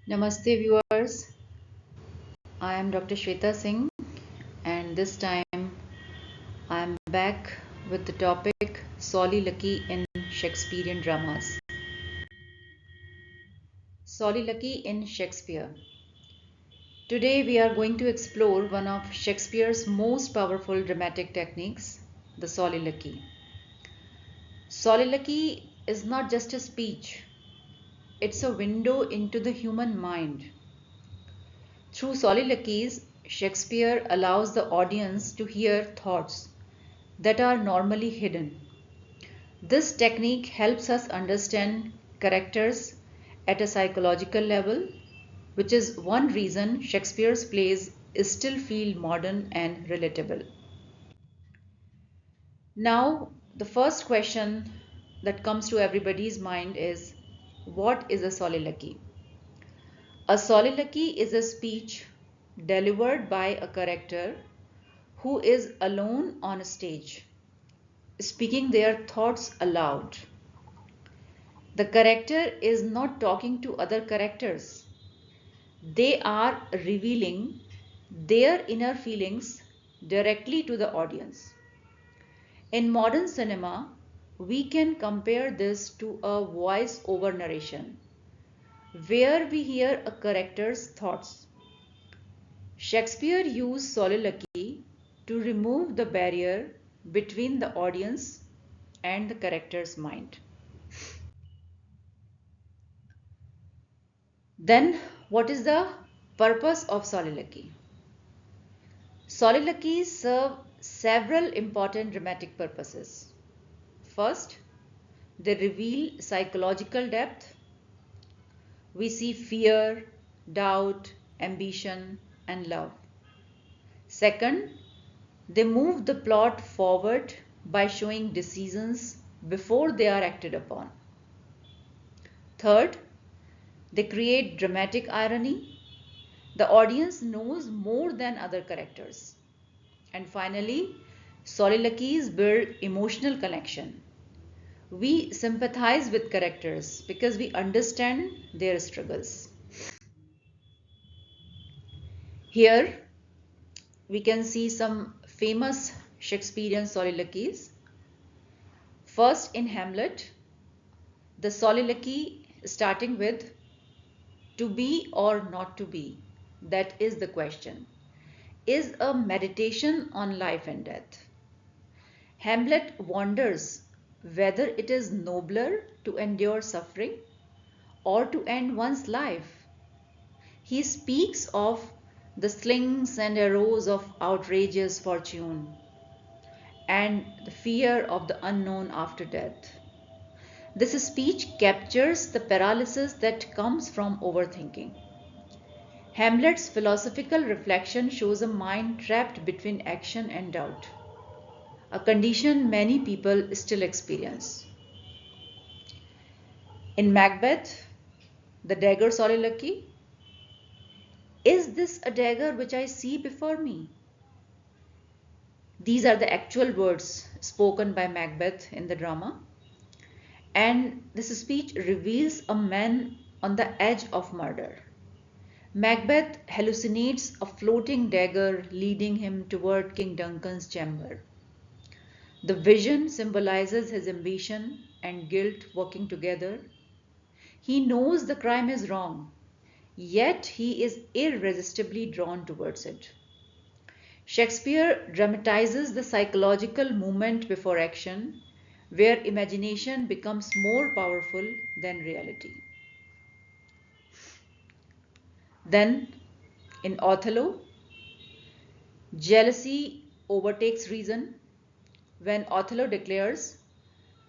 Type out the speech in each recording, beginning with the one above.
Namaste viewers, I am Dr. Shweta Singh and this time I am back with the topic Soliloquy in Shakespearean dramas. Soliloquy in Shakespeare. Today we are going to explore one of Shakespeare's most powerful dramatic techniques, the soliloquy. Soliloquy is not just a speech, it's a window into the human mind. Through soliloquies, Shakespeare allows the audience to hear thoughts that are normally hidden. This technique helps us understand characters at a psychological level, which is one reason Shakespeare's plays still feel modern and relatable. Now, the first question that comes to everybody's mind is, what is a soliloquy? A soliloquy is a speech delivered by a character who is alone on stage, speaking their thoughts aloud. The character is not talking to other characters. They are revealing their inner feelings directly to the audience. In modern cinema, we can compare this to a voice over narration, where we hear a character's thoughts. Shakespeare used soliloquy to remove the barrier between the audience and the character's mind. Then, what is the purpose of soliloquy? Soliloquies serve several important dramatic purposes. First, they reveal psychological depth. We see fear, doubt, ambition, and love. Second, they move the plot forward by showing decisions before they are acted upon. Third, they create dramatic irony. The audience knows more than other characters. And finally, soliloquies build emotional connection. We sympathize with characters because we understand their struggles. Here we can see some famous Shakespearean soliloquies. First, in Hamlet, the soliloquy starting with "to be or not to be," that is the question, is a meditation on life and death. Hamlet wonders whether it is nobler to endure suffering or to end one's life. He speaks of the slings and arrows of outrageous fortune and the fear of the unknown after death. This speech captures the paralysis that comes from overthinking. Hamlet's philosophical reflection shows a mind trapped between action and doubt, a condition many people still experience. In Macbeth, the dagger soliloquy, "Is this a dagger which I see before me?" These are the actual words spoken by Macbeth in the drama. And this speech reveals a man on the edge of murder. Macbeth hallucinates a floating dagger leading him toward King Duncan's chamber. The vision symbolizes his ambition and guilt working together. He knows the crime is wrong, yet he is irresistibly drawn towards it. Shakespeare dramatizes the psychological moment before action, where imagination becomes more powerful than reality. Then, in Othello, jealousy overtakes reason when Othello declares,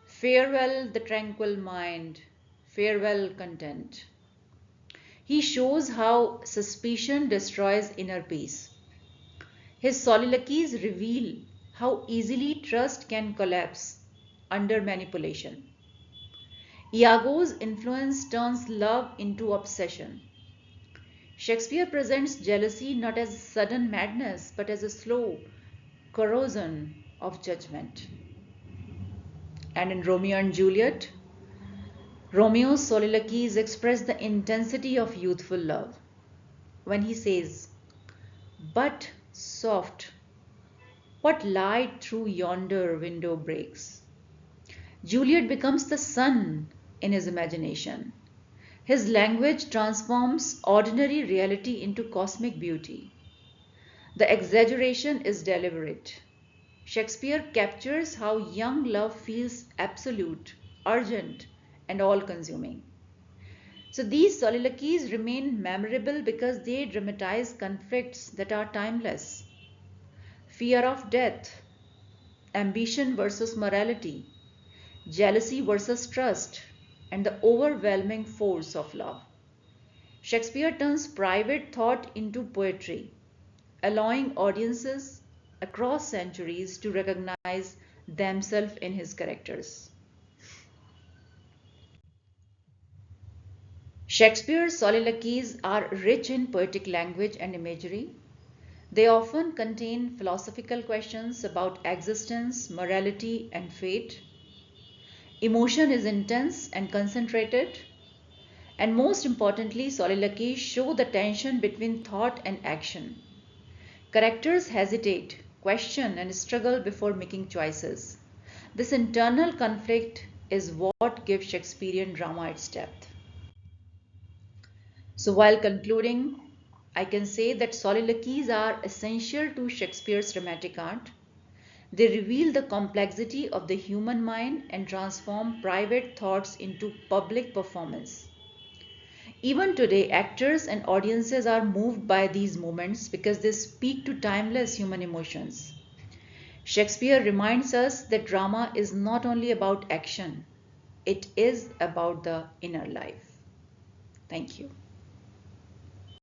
"Farewell the tranquil mind, farewell content." He shows how suspicion destroys inner peace. His soliloquies reveal how easily trust can collapse under manipulation. Iago's influence turns love into obsession. Shakespeare presents jealousy not as sudden madness but as a slow corrosion of judgment. And in Romeo and Juliet, Romeo's soliloquies express the intensity of youthful love when he says, "But soft, what light through yonder window breaks?" Juliet becomes the sun in his imagination. His language transforms ordinary reality into cosmic beauty. The exaggeration is deliberate. Shakespeare captures how young love feels absolute, urgent, and all consuming. So these soliloquies remain memorable because they dramatize conflicts that are timeless: fear of death, ambition versus morality, jealousy versus trust, and the overwhelming force of love. Shakespeare turns private thought into poetry, allowing audiences across centuries to recognize themselves in his characters. Shakespeare's soliloquies are rich in poetic language and imagery. They often contain philosophical questions about existence, morality, and fate. Emotion is intense and concentrated. And most importantly, soliloquies show the tension between thought and action. Characters hesitate, question, and struggle before making choices. This internal conflict is what gives Shakespearean drama its depth. So, while concluding, I can say that soliloquies are essential to Shakespeare's dramatic art. They reveal the complexity of the human mind and transform private thoughts into public performance. Even today, actors and audiences are moved by these moments because they speak to timeless human emotions. Shakespeare reminds us that drama is not only about action, it is about the inner life. Thank you.